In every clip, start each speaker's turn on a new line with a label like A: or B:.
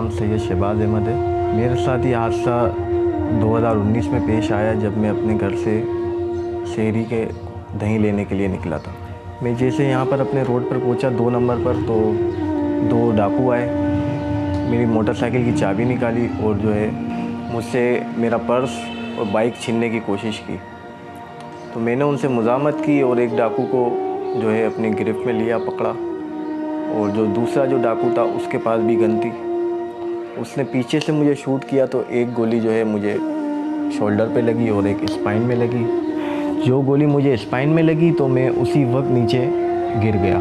A: नाम सैयद शहबाज अहमद है। मेरे साथ ये हादसा 2019 में पेश आया जब मैं अपने घर से शहरी के दही लेने के लिए निकला था। मैं जैसे यहाँ पर अपने रोड पर पहुँचा 2 नंबर पर, तो 2 डाकू आए, मेरी मोटरसाइकिल की चाबी निकाली और जो है मुझसे मेरा पर्स और बाइक छीनने की कोशिश की। तो मैंने उनसे मुज़ाहमत की और एक डाकू को जो है अपनी गिरफ्त में लिया, पकड़ा। और जो दूसरा जो डाकू था उसके पास भी गन थी, उसने पीछे से मुझे शूट किया। तो एक गोली जो है मुझे शोल्डर पे लगी और एक स्पाइन में लगी। जो गोली मुझे स्पाइन में लगी तो मैं उसी वक्त नीचे गिर गया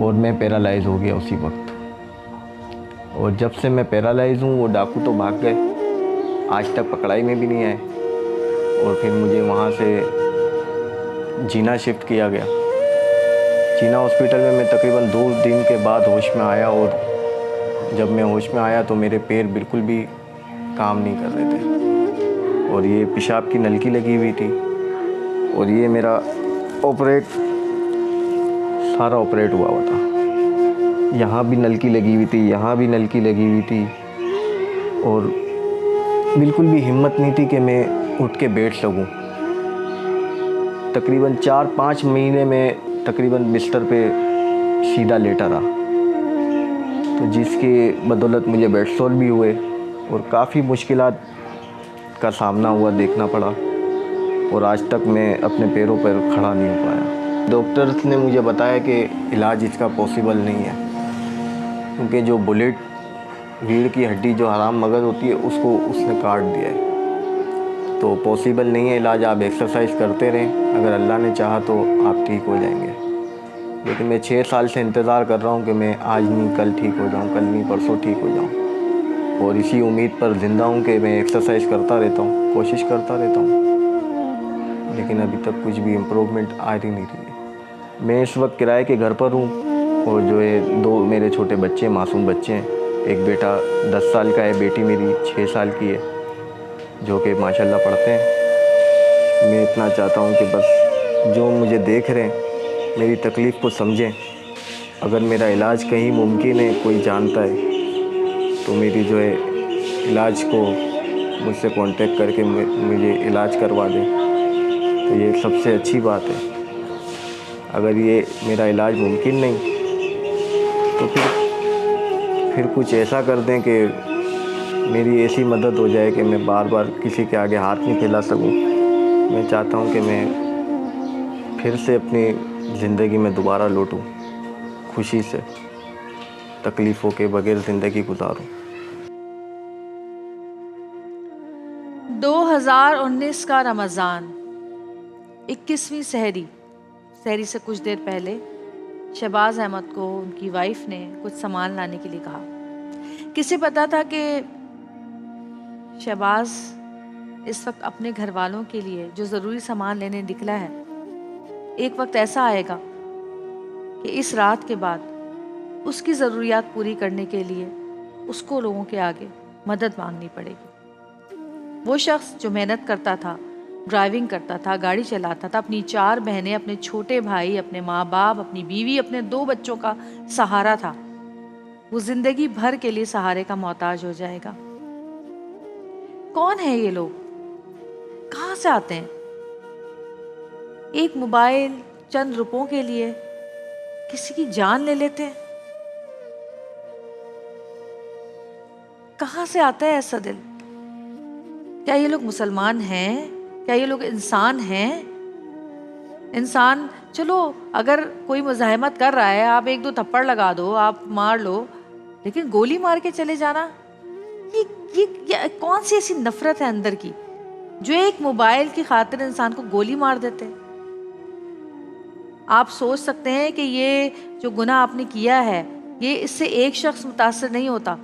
A: और मैं पैरालाइज़ हो गया उसी वक्त। और जब से मैं पैरालाइज़ हूँ वो डाकू तो भाग गए, आज तक पकड़ाई में भी नहीं आए। और फिर मुझे वहाँ से जीना शिफ्ट किया गया। जीना हॉस्पिटल में मैं तकरीबन 2 दिन के बाद होश में आया। और जब मैं होश में आया तो मेरे पैर बिल्कुल भी काम नहीं कर रहे थे और ये पेशाब की नलकी लगी हुई थी। और ये मेरा सारा ऑपरेट हुआ था। यहाँ भी नलकी लगी हुई थी, यहाँ भी नलकी लगी हुई थी। और बिल्कुल भी हिम्मत नहीं थी कि मैं उठ के बैठ सकूं। तकरीबन 4-5 महीने में तकरीबन बिस्तर पे सीधा लेटा रहा, तो जिसकी बदौलत मुझे बेडसोल भी हुए और काफ़ी मुश्किलात का सामना हुआ, देखना पड़ा। और आज तक मैं अपने पैरों पर खड़ा नहीं हो पाया। डॉक्टर्स ने मुझे बताया कि इलाज इसका पॉसिबल नहीं है, क्योंकि जो बुलेट रीढ़ की हड्डी जो हराम मगज़ होती है उसको उसने काट दिया है। तो पॉसिबल नहीं है इलाज। आप एक्सरसाइज करते रहें, अगर अल्लाह ने चाहा तो आप ठीक हो जाएंगे। लेकिन मैं 6 साल से इंतज़ार कर रहा हूँ कि मैं आज नहीं कल ठीक हो जाऊँ, कल नहीं परसों ठीक हो जाऊँ। और इसी उम्मीद पर ज़िंदा हूँ कि मैं एक्सरसाइज करता रहता हूँ, कोशिश करता रहता हूँ, लेकिन अभी तक कुछ भी इम्प्रूवमेंट आ ही नहीं रही है। मैं इस वक्त किराए के घर पर हूँ और जो है 2 मेरे छोटे बच्चे, मासूम बच्चे हैं। एक बेटा 10 साल का है, बेटी मेरी 6 साल की है, जो कि माशाल्लाह पढ़ते हैं। मैं इतना चाहता हूँ कि बस जो मुझे देख रहे हैं मेरी तकलीफ़ को समझें। अगर मेरा इलाज कहीं मुमकिन है, कोई जानता है, तो मेरी जो है इलाज को मुझसे कांटेक्ट करके मुझे इलाज करवा दें, तो ये सबसे अच्छी बात है। अगर ये मेरा इलाज मुमकिन नहीं तो फिर कुछ ऐसा कर दें कि मेरी ऐसी मदद हो जाए कि मैं बार बार किसी के आगे हाथ नहीं फैला सकूं। मैं चाहता हूं कि मैं फिर से अपनी ज़िंदगी में दोबारा लौटूं, खुशी से, तकलीफ़ों के बगैर ज़िंदगी गुजारूं।
B: 2019 का रमज़ान, 21वीं सहरी से कुछ देर पहले शहबाज अहमद को उनकी वाइफ ने कुछ सामान लाने के लिए कहा। किसे पता था कि शहबाज इस वक्त अपने घर वालों के लिए जो ज़रूरी सामान लेने निकला है, एक वक्त ऐसा आएगा कि इस रात के बाद उसकी ज़रूरियात पूरी करने के लिए उसको लोगों के आगे मदद मांगनी पड़ेगी। वो शख्स जो मेहनत करता था, ड्राइविंग करता था, गाड़ी चलाता था, अपनी 4 बहनें, अपने छोटे भाई, अपने माँ बाप, अपनी बीवी, अपने 2 बच्चों का सहारा था, वो जिंदगी भर के लिए सहारे का मोहताज हो जाएगा। कौन है ये लोग? कहाँ से आते हैं? एक मोबाइल, चंद रुपयों के लिए किसी की जान ले लेते हैं। कहाँ से आता है ऐसा दिल? क्या ये लोग मुसलमान हैं? क्या ये लोग इंसान हैं? इंसान, चलो अगर कोई मुज़ाहमत कर रहा है, आप 1-2 थप्पड़ लगा दो, आप मार लो, लेकिन गोली मार के चले जाना, ये कौन सी ऐसी नफरत है अंदर की जो एक मोबाइल की खातिर इंसान को गोली मार देते? आप सोच सकते हैं कि ये जो गुनाह आपने किया है, ये इससे एक शख्स मुतासर नहीं होता,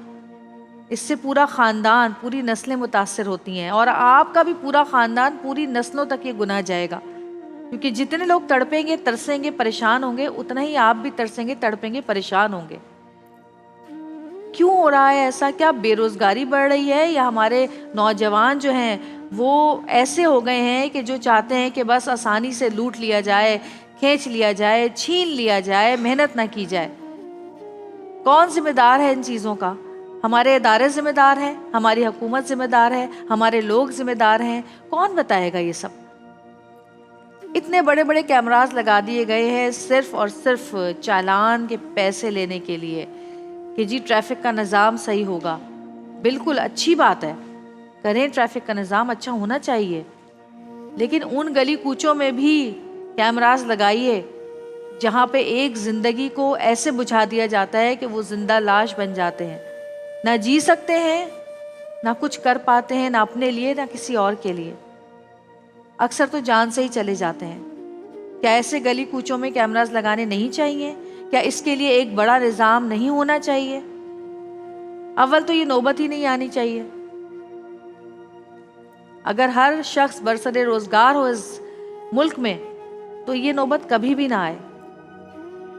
B: इससे पूरा ख़ानदान, पूरी नस्लें मुतासर होती हैं। और आपका भी पूरा ख़ानदान, पूरी नस्लों तक ये गुनाह जाएगा, क्योंकि जितने लोग तड़पेंगे, तरसेंगे, परेशान होंगे, उतना ही आप भी तरसेंगे, तड़पेंगे, परेशान होंगे। क्यों हो रहा है ऐसा? क्या बेरोज़गारी बढ़ रही है, या हमारे नौजवान जो हैं वो ऐसे हो गए हैं कि जो चाहते हैं कि बस आसानी से लूट लिया जाए, खींच लिया जाए, छीन लिया जाए, मेहनत ना की जाए? कौन जिम्मेदार है इन चीज़ों का? हमारे इदारे जिम्मेदार हैं, हमारी हुकूमत जिम्मेदार है, हमारे लोग जिम्मेदार हैं? कौन बताएगा ये सब? इतने बड़े बड़े कैमरास लगा दिए गए हैं सिर्फ और सिर्फ चालान के पैसे लेने के लिए कि जी ट्रैफिक का निज़ाम सही होगा। बिल्कुल अच्छी बात है, करें, ट्रैफिक का निज़ाम अच्छा होना चाहिए, लेकिन उन गली कूचों में भी कैमरास लगाइए जहाँ पे एक ज़िंदगी को ऐसे बुझा दिया जाता है कि वो जिंदा लाश बन जाते हैं, ना जी सकते हैं, ना कुछ कर पाते हैं, ना अपने लिए ना किसी और के लिए, अक्सर तो जान से ही चले जाते हैं। क्या ऐसे गली कूचों में कैमरास लगाने नहीं चाहिए? क्या इसके लिए एक बड़ा निज़ाम नहीं होना चाहिए? अव्वल तो ये नौबत ही नहीं आनी चाहिए। अगर हर शख्स बरसरे रोजगार हो इस मुल्क में तो ये नौबत कभी भी ना आए।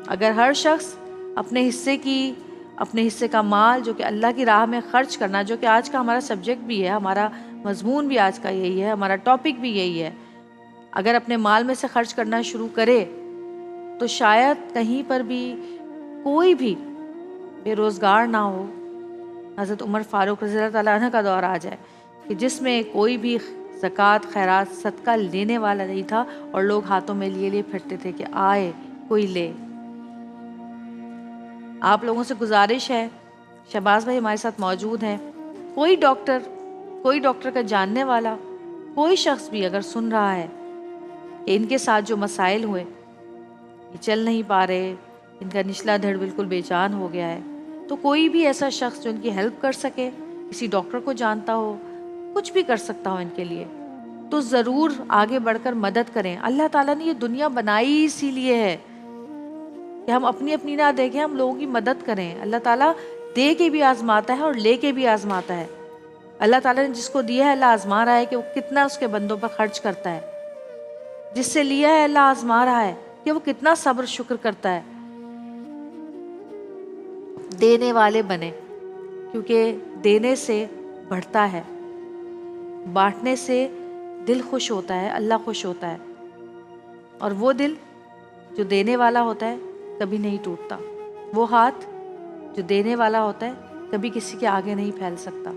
B: अगर हर शख्स अपने हिस्से का माल जो कि अल्लाह की राह में खर्च करना, जो कि आज का हमारा सब्जेक्ट भी है, हमारा मजमून भी आज का यही है, हमारा टॉपिक भी यही है, अगर अपने माल में से खर्च करना शुरू करे तो शायद कहीं पर भी कोई भी बेरोज़गार ना हो। हज़रत उमर फ़ारूक रज़ी अल्लाह तआला अन्हु का दौर आ जाए कि जिसमें कोई भी ज़कात, खैरात, सदका लेने वाला नहीं था और लोग हाथों में लिए लिए फिरते थे कि आए कोई ले। आप लोगों से गुजारिश है, शहबाज भाई हमारे साथ मौजूद हैं, कोई डॉक्टर का जानने वाला कोई शख्स भी अगर सुन रहा है कि इनके साथ जो मसाइल हुए, ये चल नहीं पा रहे, इनका निचला धड़ बिल्कुल बेजान हो गया है, तो कोई भी ऐसा शख्स जो इनकी हेल्प कर सके, किसी डॉक्टर को जानता हो, कुछ भी कर सकता हो इनके लिए, तो ज़रूर आगे बढ़कर मदद करें। अल्लाह ताला ने ये दुनिया बनाई इसीलिए है कि हम अपनी अपनी ना देखें, हम लोगों की मदद करें। अल्लाह ताला दे के भी आजमाता है और ले के भी आजमाता है। अल्लाह ताला ने जिसको दिया है, अल्लाह आजमा रहा है कि वो कितना उसके बंदों पर खर्च करता है। जिससे लिया है, अल्लाह आजमा रहा है कि वो कितना सब्र शुक्र करता है। देने वाले बने, क्योंकि देने से बढ़ता है, बांटने से दिल खुश होता है, अल्लाह खुश होता है, और वो दिल जो देने वाला होता है कभी नहीं टूटता। वो हाथ जो देने वाला होता है कभी किसी के आगे नहीं फैल सकता,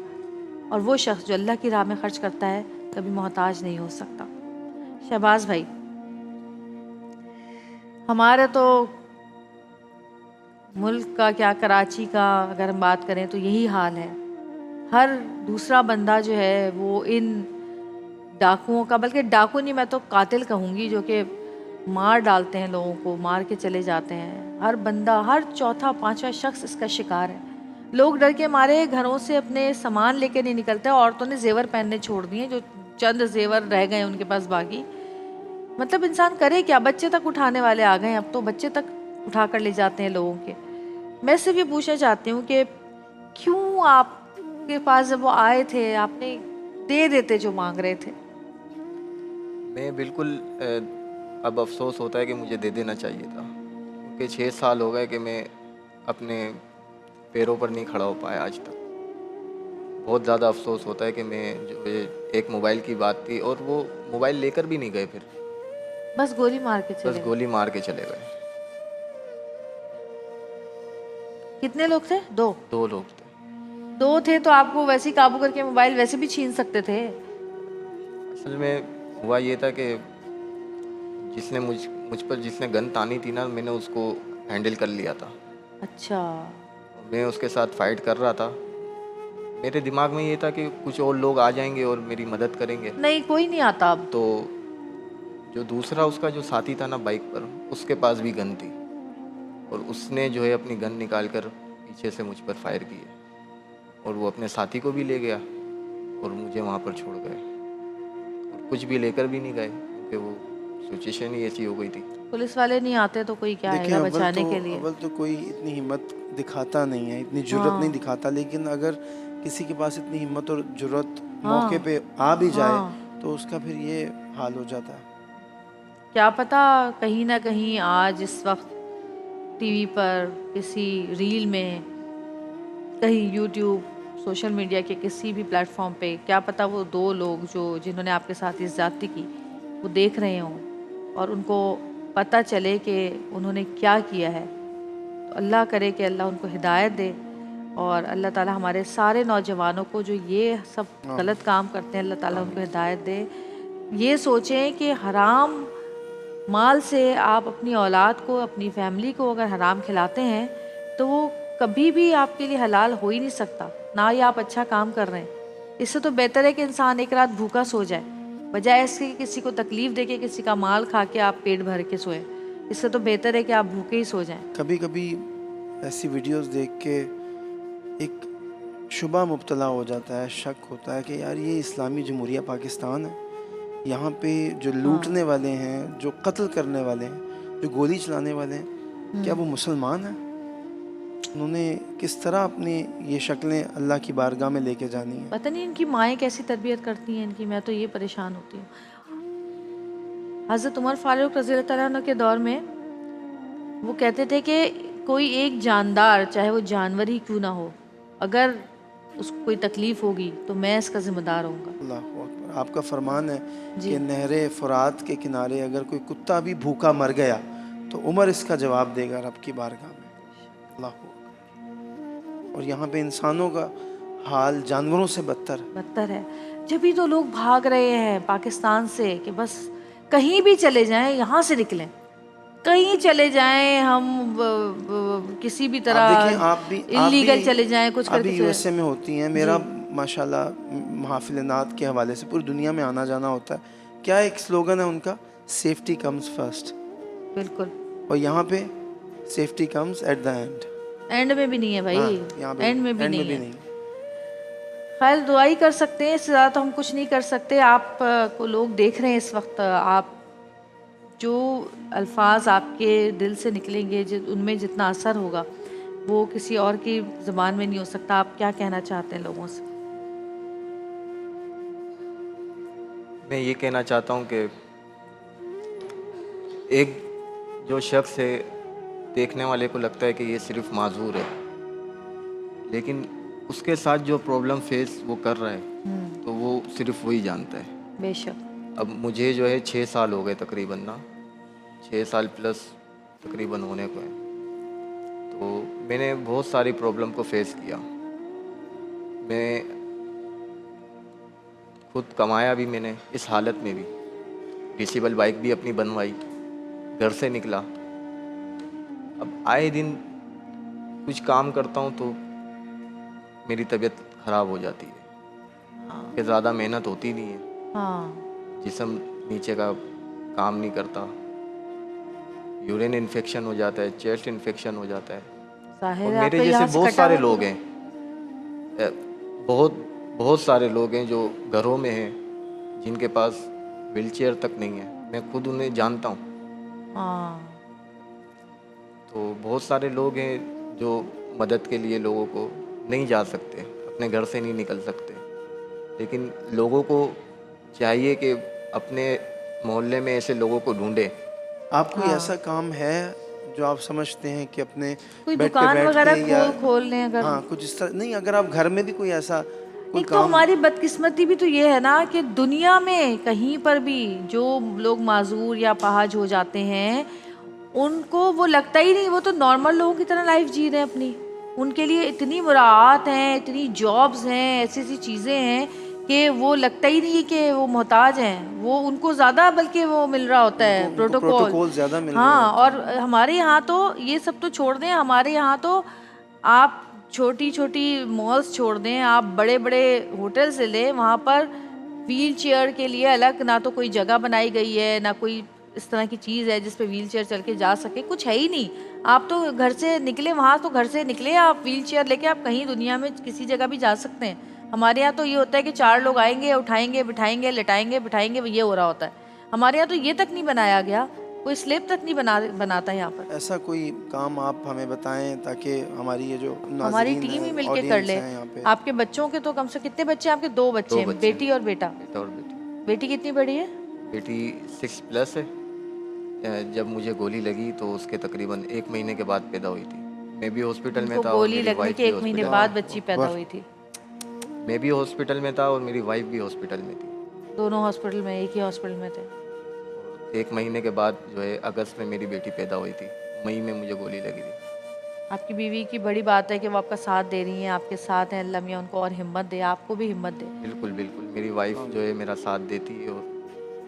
B: और वो शख्स जो अल्लाह की राह में खर्च करता है कभी मोहताज नहीं हो सकता। शहबाज भाई, हमारे तो मुल्क का क्या, कराची का अगर हम बात करें तो यही हाल है। हर दूसरा बंदा जो है वो इन डाकुओं का, बल्कि डाकू नहीं, मैं तो कातिल कहूँगी, जो कि मार डालते हैं लोगों को, मार के चले जाते हैं। हर बंदा, हर चौथा पांचवा शख्स इसका शिकार है। लोग डर के मारे घरों से अपने सामान लेके नहीं निकलते। औरतों ने जेवर पहनने छोड़ दिए, जो चंद जेवर रह गए उनके पास बाकी। मतलब इंसान करे क्या? बच्चे तक उठाने वाले आ गए, अब तो बच्चे तक उठा कर ले जाते हैं लोगों के। मैं सिर्फ ये पूछना चाहती हूँ कि क्यों आपके पास जब वो आए थे आपने दे देते जो मांग रहे थे?
A: मैं बिल्कुल अब अफसोस होता है कि मुझे दे देना चाहिए था, क्योंकि 6 साल हो गए कि मैं अपने पैरों पर नहीं खड़ा हो पाया आज तक। बहुत ज़्यादा अफसोस होता है कि मैं जो ये एक मोबाइल की बात थी, और वो मोबाइल लेकर भी नहीं गए, फिर
B: बस गोली मार के
A: बस
B: चले?
A: गोली मार के चले गए।
B: कितने लोग थे? 2?
A: 2 लोग थे।
B: 2 थे तो आपको वैसे ही काबू करके मोबाइल वैसे भी छीन सकते थे।
A: असल में हुआ ये था कि जिसने मुझ पर जिसने गन तानी थी ना, मैंने उसको हैंडल कर लिया था।
B: अच्छा।
A: मैं उसके साथ फाइट कर रहा था। मेरे दिमाग में ये था कि कुछ और लोग आ जाएंगे और मेरी मदद करेंगे।
B: नहीं, कोई नहीं आता अब।
A: तो जो दूसरा उसका जो साथी था ना बाइक पर, उसके पास भी गन थी, और उसने जो है अपनी गन निकाल कर पीछे से मुझ पर फायर किए, और वो अपने साथी को भी ले गया और मुझे वहाँ पर छोड़ गए, और कुछ भी लेकर भी नहीं गए, क्योंकि वो सिचुएशन ही ऐसी हो गई थी।
B: पुलिस वाले नहीं आते तो कोई क्या आएगा बचाने के लिए?
C: अव्वल तो कोई इतनी हिम्मत दिखाता नहीं है, इतनी जुर्रत नहीं दिखाता, लेकिन अगर किसी के पास इतनी हिम्मत और जुर्रत मौके पे आ भी जाए तो उसका फिर ये हाल हो जाता है।
B: क्या पता कहीं ना कहीं आज इस वक्त टीवी पर, किसी रील में, कहीं यूट्यूब, सोशल मीडिया के किसी भी प्लेटफॉर्म पे, क्या पता वो 2 लोग जिन्होंने आपके साथ इस ज्यादती की वो देख रहे हों और उनको पता चले कि उन्होंने क्या किया है। तो अल्लाह करे कि अल्लाह उनको हिदायत दे और अल्लाह ताला हमारे सारे नौजवानों को जो ये सब गलत काम करते हैं, अल्लाह ताला उनको हिदायत दे। ये सोचें कि हराम माल से आप अपनी औलाद को, अपनी फैमिली को अगर हराम खिलाते हैं तो वो कभी भी आपके लिए हलाल हो ही नहीं सकता, ना ही आप अच्छा काम कर रहे हैं। इससे तो बेहतर है कि इंसान एक रात भूखा सो जाए, बजाय इसके कि किसी को तकलीफ दे के किसी का माल खा के आप पेट भर के सोए। इससे तो बेहतर है कि आप भूखे ही सो जाएं।
C: कभी कभी ऐसी वीडियोस देख के एक शुबा मुब्तला हो जाता है, शक होता है कि यार ये इस्लामी जमहूरिया पाकिस्तान है, यहाँ पे जो लूटने वाले हैं, जो कत्ल करने वाले हैं, जो गोली चलाने वाले हैं, क्या वो मुसलमान हैं? उन्होंने किस तरह अपनी ये शक्लें अल्लाह की बारगाह में लेके जानी है?
B: पता नहीं इनकी माएँ कैसी तरबियत करती हैं इनकी, मैं तो ये परेशान होती हूँ। हज़रत उमर फारूक रज़ी अल्लाह तआला अन्हु के दौर में वो कहते थे कि कोई एक जानदार, चाहे वो जानवर ही क्यों ना हो, अगर उसको कोई तकलीफ होगी तो मैं इसका जिम्मेदार होऊंगा।
C: अल्लाह अकबर। आपका फरमान है कि नहरे फुरात के किनारे अगर कोई कुत्ता भी भूखा मर गया तो उमर इसका जवाब देगा रब की बारगाह में। अल्लाह अकबर। और यहाँ पे इंसानों का हाल जानवरों से बदतर
B: है। जब भी तो लोग भाग रहे हैं पाकिस्तान से कि बस कहीं भी चले जाएं, यहाँ से निकलें, कहीं चले जाएं, हम किसी भी तरह इलीगल चले जाएं, कुछ करके
C: अभी यूएसए में होती हैं। मेरा माशाल्लाह महफिल नात के हवाले से पूरी दुनिया में आना जाना होता है। क्या एक स्लोगन है उनका, सेफ्टी कम्स फर्स्ट।
B: बिल्कुल।
C: और यहाँ पे safety comes at the
B: end में भी नहीं है भाई।
C: हाँ,
B: एंड में भी नहीं है। खैर दुआ ही कर सकते हैं, इससे ज़्यादा तो हम कुछ नहीं कर सकते। आप को लोग देख रहे हैं इस वक्त, आप जो अल्फाज आपके दिल से निकलेंगे, उनमें जितना असर होगा वो किसी और की ज़बान में नहीं हो सकता। आप क्या कहना चाहते हैं लोगों से?
A: मैं ये कहना चाहता हूँ कि एक जो शख्स है, देखने वाले को लगता है कि ये सिर्फ माजूर है, लेकिन उसके साथ जो प्रॉब्लम फेस वो कर रहा है तो वो सिर्फ वही जानता है।
B: बेशक।
A: अब मुझे जो है 6 साल हो गए तकरीबन ना, 6 साल प्लस तकरीबन होने को है। तो मैंने बहुत सारी प्रॉब्लम को फेस किया। मैं खुद कमाया भी मैंने इस हालत में भी, डिसेबल बाइक भी अपनी बनवाई, घर से निकला। अब आए दिन कुछ काम करता हूँ तो मेरी तबीयत ख़राब हो जाती है कि ज़्यादा मेहनत होती नहीं है, जिस्म नीचे का काम नहीं करता, यूरिन इन्फेक्शन हो जाता है, चेस्ट इन्फेक्शन हो जाता है। और मेरे जैसे बहुत सारे लोग हैं, बहुत सारे लोग हैं जो घरों में हैं जिनके पास व्हीलचेयर तक नहीं है। मैं खुद उन्हें जानता हूँ। तो बहुत सारे लोग हैं जो मदद के लिए लोगों को नहीं जा सकते, अपने घर से नहीं निकल सकते, लेकिन लोगों को चाहिए कि अपने मोहल्ले में ऐसे लोगों को ढूंढे।
C: आप कोई ऐसा काम है जो आप समझते हैं कि अपने
B: कोई दुकान वगैरह खोल लें अगर?
C: हाँ, कुछ इस तरह नहीं, अगर आप घर में भी कोई ऐसा
B: एक तो हमारी बदकिस्मती भी तो ये है ना कि दुनिया में कहीं पर भी जो लोग माजूर या पहाज हो जाते हैं उनको वो लगता ही नहीं, वो तो नॉर्मल लोगों की तरह लाइफ जी रहे हैं अपनी। उनके लिए इतनी मुराद हैं, इतनी जॉब्स हैं, ऐसी ऐसी चीज़ें हैं कि वो लगता ही नहीं कि वो मोहताज हैं। वो उनको ज़्यादा बल्कि वो मिल रहा होता है, प्रोटोकॉल
C: ज़्यादा मिल
B: रहा है। और हमारे यहाँ तो ये सब तो छोड़ दें, हमारे यहाँ तो आप छोटी छोटी मॉल्स छोड़ दें, आप बड़े बड़े होटल से लें, वहाँ पर व्हील चेयर के लिए अलग ना तो कोई जगह बनाई गई है, ना कोई इस तरह की चीज़ है जिस पे व्हील चेयर चल के जा सके, कुछ है ही नहीं। आप तो घर से निकले, वहाँ तो घर से निकले आप व्हील चेयर लेके आप कहीं दुनिया में किसी जगह भी जा सकते हैं। हमारे यहाँ तो ये होता है कि 4 लोग आएंगे, उठाएंगे, बिठाएंगे, लेटाएंगे, बिठाएंगे, ये हो रहा होता है। हमारे यहाँ तो ये तक नहीं बनाया गया, कोई स्लेब तक नहीं बनाता यहाँ पर।
C: ऐसा कोई काम आप हमें बताएं ताकि हमारी ये जो
B: हमारी टीम ही मिलके कर ले। आपके बच्चों के तो कम से कितने बच्चे? आपके 2 बच्चे हैं, बेटी और बेटा? बेटी कितनी बड़ी है?
A: बेटी 6+ है। जब मुझे गोली लगी तो उसके तकरीबन 1 महीने के बाद पैदा हुई थी। मैं भी हॉस्पिटल में था।
B: गोली लगने के 1 महीने बाद बच्ची पैदा हुई थी।
A: मैं भी हॉस्पिटल में था और मेरी वाइफ भी हॉस्पिटल में थी।
B: दोनों हॉस्पिटल में, एक ही हॉस्पिटल में थे।
A: 1 महीने के बाद जो है अगस्त में मेरी बेटी पैदा हुई थी, मई में मुझे गोली लगी थी।
B: आपकी बीवी की बड़ी बात है कि वो आपका साथ दे रही हैं, आपके साथ हैं। अल्लाह मियाँ उनको और हिम्मत दे, आपको भी हिम्मत दे।
A: बिल्कुल बिल्कुल, मेरी वाइफ जो है मेरा साथ देती है और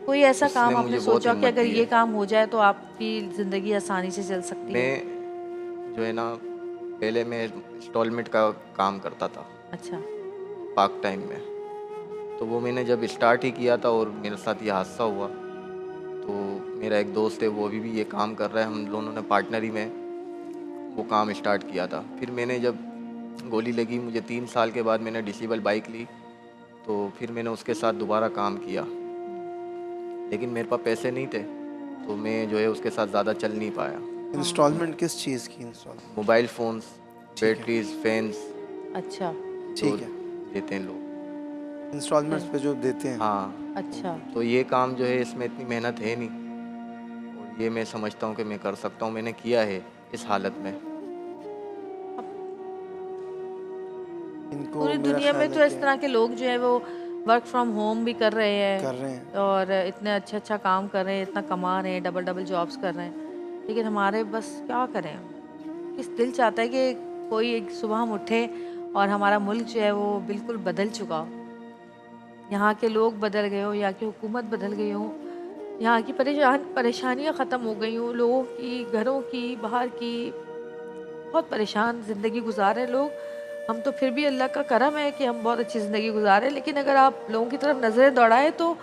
B: कोई ऐसा
A: उसने
B: काम आपने
A: मुझे बहुत
B: सोचा कि
A: हिम्मत
B: अगर
A: दी
B: ये
A: है।
B: काम हो जाए तो आपकी ज़िंदगी आसानी से चल सकती है?
A: मैं जो है ना, पहले मैं इंस्टॉलमेंट का काम करता था
B: अच्छा।
A: पार्ट टाइम में। तो वो मैंने जब स्टार्ट ही किया था और मेरे साथ ये हादसा हुआ, तो मेरा एक दोस्त है वो अभी भी ये काम कर रहा है, हम दोनों ने पार्टनरी में वो काम स्टार्ट किया था। फिर मैंने जब गोली लगी मुझे 3 साल के बाद मैंने डिसेबल बाइक ली, तो फिर मैंने उसके साथ दोबारा काम किया, लेकिन मेरे पास पैसे नहीं थे तो मैं जो है उसके साथ ज़्यादा चल नहीं पाया।
C: इंस्टॉलमेंट किस चीज़ की इंस्टॉलमेंट?
A: मोबाइल फ़ोन्स,
C: ठीक है।
A: बैटरीज, फैंस
B: अच्छा।
A: जो
C: ठीक है,
A: देते हैं लोग।
C: इंस्टॉलमेंट्स पे जो देते हैं।
A: हाँ,
B: अच्छा।
A: तो ये काम जो है इसमें इतनी मेहनत है नहीं और ये मैं समझता हूँ कि मैं कर सकता हूँ, मैंने किया है इस हालत में।
C: इनको
B: पूरी
C: मेरा
B: दुनिया में
C: ख्याल
B: तो
C: है
B: इस
C: कि
B: तरह के लोग जो है वो वर्क फ्रॉम होम भी कर रहे
C: कर
B: हैं
C: रहे हैं।
B: और इतने अच्छा अच्छा काम कर रहे हैं, इतना कमा रहे हैं, डबल डबल जॉब्स कर रहे हैं। लेकिन हमारे बस क्या करें, किस दिल चाहता है कि कोई एक सुबह हम उठे और हमारा मुल्क जो है वो बिल्कुल बदल चुका हो, यहाँ के लोग बदल गए हो, यहाँ की हुकूमत बदल गई हो, यहाँ की परेशानियाँ ख़त्म हो गई हों, लोगों की, घरों की, बाहर की। बहुत परेशान ज़िंदगी गुजार रहे हैं लोग। हम तो फिर भी अल्लाह का करम है कि हम बहुत अच्छी ज़िंदगी गुजार रहे हैं, लेकिन अगर आप लोगों की तरफ नज़रें दौड़ाएं तो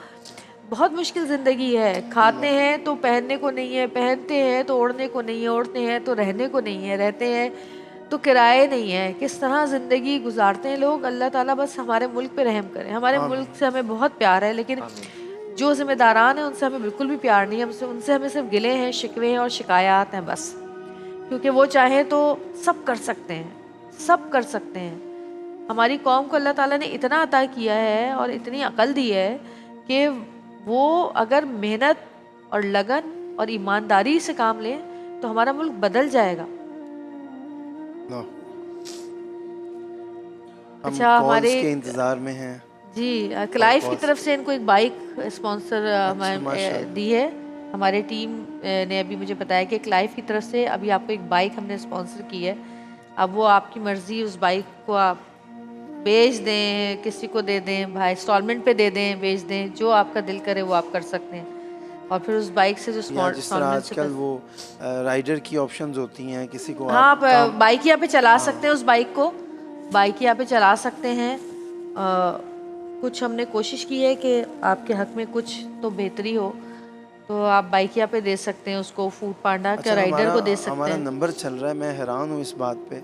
B: बहुत मुश्किल ज़िंदगी है। खाते हैं तो पहनने को नहीं है, पहनते हैं तो ओढ़ने को नहीं है, ओढ़ते हैं तो रहने को नहीं है, रहते हैं तो किराए नहीं है। किस तरह ज़िंदगी गुजारते हैं लोग। अल्लाह ताला बस हमारे मुल्क पे रहम करें। हमारे
C: आमीन।
B: मुल्क से हमें बहुत प्यार है, लेकिन
A: आमीन।
B: जो ज़िम्मेदारान हैं उनसे हमें बिल्कुल भी प्यार नहीं है। हमसे उनसे हमें सिर्फ गिले हैं, शिकवे हैं और शिकायत हैं बस। क्योंकि वो चाहें तो सब कर सकते हैं, सब कर सकते हैं। हमारी कौम को अल्लाह ताला ने इतना अता किया है और इतनी अकल दी है कि वो अगर मेहनत और लगन और ईमानदारी से काम लें तो हमारा मुल्क बदल जाएगा।
C: नो, हम
B: अच्छा, हमारे
C: कॉल्स के इंतज़ार में हैं
B: जी
C: और
B: क्लाइफ की
C: कॉल्स।
B: तरफ से इनको एक बाइक स्पॉन्सर
C: अच्छा, माशाल्लाह।
B: दी है। हमारे टीम ने अभी मुझे बताया कि क्लाइफ की तरफ से अभी आपको एक बाइक हमने स्पॉन्सर की है। अब वो आपकी मर्ज़ी, उस बाइक को आप बेच दें, किसी को दे दें, भाई इंस्टॉलमेंट पे दे दें, बेच दें, जो आपका दिल करे वो आप कर सकते हैं। और फिर उस बाइक से जो
C: या जिस तरह
B: इंस्टॉलमेंट से
C: आजकल वो राइडर की ऑप्शंस होती हैं, किसी को
B: हाँ,
C: आप
B: आप
C: काम।
B: बाइक यहाँ पे चला
C: हाँ,
B: सकते हैं। उस बाइक को बाइक यहाँ पे चला सकते हैं। कुछ हमने कोशिश की है कि आपके हक में कुछ तो बेहतरी हो, तो आप बाइक यहाँ पे दे सकते हैं, उसको फूड पांडा के
C: अच्छा,
B: राइडर
C: हमारा
B: को दे सकते
C: हमारा
B: हैं।
C: नंबर चल रहा है। मैं हैरान हूँ इस बात पे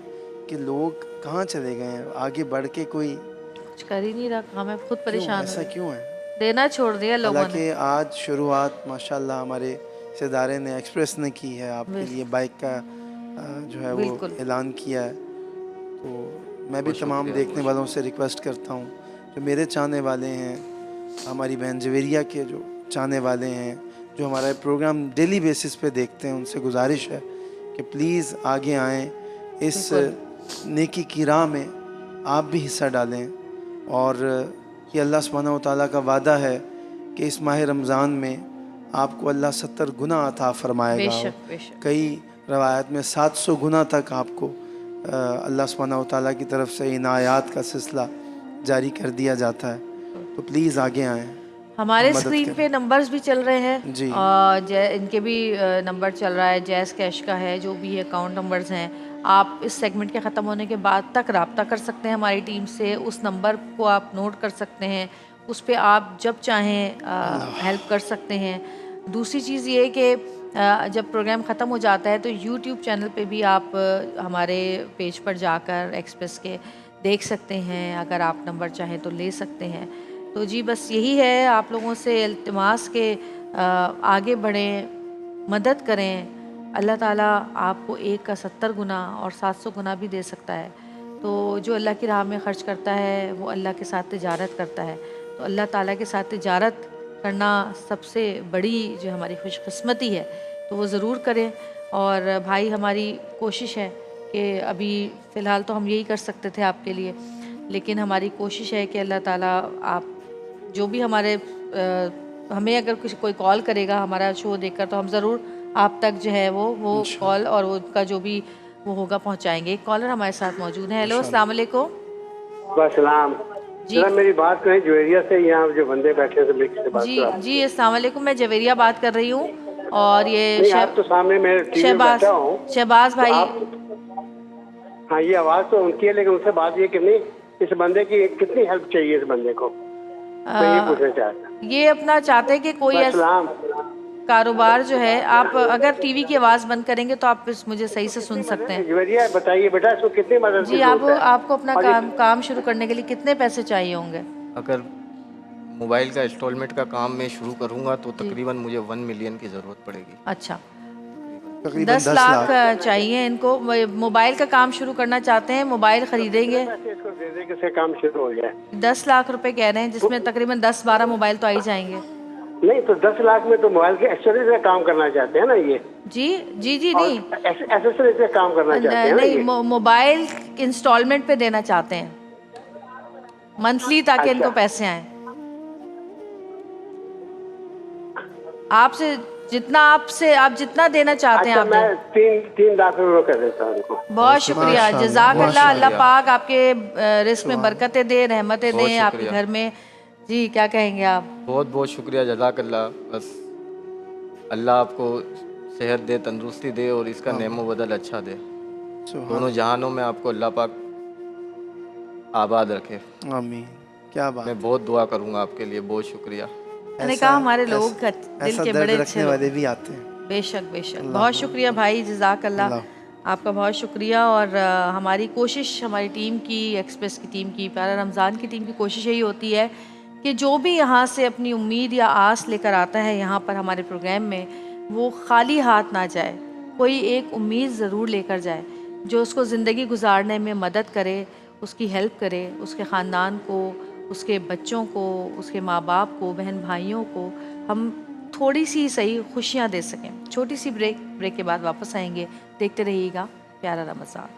C: कि लोग कहाँ चले गए हैं, आगे बढ़ के कोई
B: कुछ कर ही नहीं रहा, हमें खुद
C: क्यों,
B: परेशान
C: ऐसा
B: हो,
C: क्यों है?
B: देना छोड़ दिया लोगों ने।
C: हालांकि आज शुरुआत माशाल्लाह हमारे इस इदारे ने, एक्सप्रेस ने की है, आपके लिए बाइक का जो है वो
B: बिल्कुल।
C: ऐलान किया है। तो मैं भी
A: बहुत
C: तमाम
A: शुक्रिया,
C: देखने
A: बहुत
C: वालों
A: शुक्रिया।
C: से रिक्वेस्ट करता हूँ, जो मेरे चाहने वाले हैं, हमारी बहन जवेरिया के जो चाहने वाले हैं, जो हमारा प्रोग्राम डेली बेसिस पे देखते हैं, उनसे गुजारिश है कि प्लीज़ आगे आएँ, इस
B: बिल्कुल।
C: नेकी की राह में आप भी हिस्सा डालें। और ये अल्लाह सुब्हानहू व तआला का वादा है कि इस माह रमज़ान में आपको अल्लाह 70 गुना अता फरमाएगा। और
B: बेशक बेशक।
C: कई रवायत में 700 गुना तक आपको अल्लाह सुब्हानहू व तआला की तरफ से इनायात का सिलसिला जारी कर दिया जाता है। तो प्लीज़ आगे आएँ,
B: हमारे
C: मदद
B: स्क्रीन पे
C: करें।
B: नंबर्स भी चल रहे हैं
C: जी,
B: और इनके भी नंबर चल रहा है, जैज़ कैश का है, जो भी अकाउंट नंबर्स हैं। आप इस सेगमेंट के ख़त्म होने के बाद तक रब्ता कर सकते हैं हमारी टीम से। उस नंबर को आप नोट कर सकते हैं, उस पे आप जब चाहें हेल्प कर सकते हैं। दूसरी चीज़ ये कि जब प्रोग्राम ख़त्म हो जाता है तो यूट्यूब चैनल पे भी आप हमारे पेज पर जाकर एक्सप्रेस के देख सकते हैं, अगर आप नंबर चाहें तो ले सकते हैं। तो जी बस यही है आप लोगों से इल्तिमास के आगे बढ़ें, मदद करें। अल्लाह ताला आपको एक का 70 गुना और 700 गुना भी दे सकता है। तो जो अल्लाह की राह में ख़र्च करता है वो अल्लाह के साथ तिजारत करता है। तो अल्लाह ताला के साथ तिजारत करना सबसे बड़ी जो हमारी खुशकिस्मती है, तो वो ज़रूर करें। और भाई हमारी कोशिश है कि अभी फ़िलहाल तो हम यही कर सकते थे आपके लिए, लेकिन हमारी कोशिश है कि अल्लाह ताला आप जो भी हमारे हमें अगर कुछ कोई कॉल करेगा हमारा शो देखकर, तो हम ज़रूर आप तक जो है वो
C: इंशाल्लाह।
B: कॉल और वो उनका जो भी वो होगा पहुंचाएंगे। एक कॉलर हमारे साथ मौजूद है। हेलो, अस्सलाम वालेकुम।
D: सलाम
B: जी
D: जरा मेरी बात करें जुएरिया से, यहाँ जो बंदे बैठे हैं से बात
B: जी
D: करो।
B: जी, अस्सलाम वालेकुम। मैं जवेरिया बात कर रही हूँ और ये
D: नहीं, आप तो सामने मेरे टीवी में
B: शहबाज
D: बैठा हूँ
B: शहबाज
D: तो
B: भाई।
D: आप, हाँ ये आवाज़ तो उनकी है, लेकिन उनसे बात ये करनी, इस बंदे की कितनी हेल्प चाहिए इस बंदे को, मैं ये पूछना चाहता
B: ये अपना चाहते हैं कि कोई
D: हूँ।
B: ऐसा
D: सलाम।
B: कारोबार जो है, आप अगर टीवी की आवाज़ बंद करेंगे तो आप मुझे सही से सुन सकते हैं।
D: जुएरिया बताइए बेटा, इसको कितनी मदद की
B: जी,
D: जरूरत है?
B: आपको अपना
D: और ये-
B: काम शुरू करने के लिए कितने पैसे चाहिए होंगे?
A: अगर मोबाइल का इंस्टॉलमेंट का काम मैं शुरू करूँगा तो
B: जी।
A: तकरीबन मुझे 1 मिलियन की ज़रूरत पड़ेगी।
B: अच्छा,
C: तकरीबन
B: 10 लाख चाहिए इनको। मोबाइल का काम शुरू करना चाहते हैं, मोबाइल खरीदेंगे।
D: पैसे इसको दे दे कि काम शुरू हो जाए।
B: 10 लाख रुपए कह रहे हैं, जिसमें तकरीबन 10-12 मोबाइल तो आ ही जाएंगे।
D: नहीं तो 10 लाख में तो मोबाइल के एक्सेसरीज का काम करना चाहते हैं ना ये,
B: जी जी जी,
D: और
B: नहीं
D: एक्सेसरीज का काम करना चाहते हैं ना
B: नहीं,
D: ये।
B: मोबाइल इंस्टॉलमेंट पे देना चाहते हैं, मंथली, ताकि
D: अच्छा।
B: इनको पैसे आए। आप जितना देना चाहते हैं
D: अच्छा,
B: आप
D: मैं
B: दें।
D: 3 लाख रुपए कर देता हूँ उनको।
B: बहुत शुक्रिया,
C: माशाअल्लाह,
B: जज़ाकल्लाह। अल्लाह
A: शुक्रिया।
B: पाक आपके रिस्क में बरकतें दे, रहमतें
A: बहुत
B: दें आपके
A: शुक्रिया।
B: घर में। जी, क्या कहेंगे आप?
A: बहुत बहुत शुक्रिया, जज़ाकल्लाह। बस अल्लाह आपको सेहत दे, तंदुरुस्ती दे और इसका नेमो बदल अच्छा दे।
C: सुभान
A: दोनों जहानों में आपको अल्लाह पाक आबाद रखे।
C: आमीन। क्या बात।
A: मैं बहुत दुआ करूँगा आपके लिए। बहुत शुक्रिया।
B: मैंने कहा हमारे लोग दिल
C: ऐसा
B: के
C: दर्द
B: बड़े अच्छे
C: रखने
B: लोग।
C: वाले भी आते हैं।
B: बेशक बेशक,
C: अल्लाह
B: बहुत शुक्रिया भाई, जज़ाकल्लाह।
C: अल्लाह।
B: आपका बहुत शुक्रिया। और हमारी कोशिश, हमारी टीम की, एक्सप्रेस की टीम की, प्यारा रमज़ान की टीम की कोशिश यही होती है कि जो भी यहाँ से अपनी उम्मीद या आस लेकर आता है यहाँ पर हमारे प्रोग्राम में, वो खाली हाथ ना जाए, कोई एक उम्मीद ज़रूर लेकर जाए जो उसको ज़िंदगी गुजारने में मदद करे, उसकी हेल्प करे, उसके ख़ानदान को, उसके बच्चों को, उसके माँ बाप को, बहन भाइयों को हम थोड़ी सी सही खुशियाँ दे सकें। छोटी सी ब्रेक के बाद वापस आएंगे। देखते रहिएगा प्यारा रमज़ान।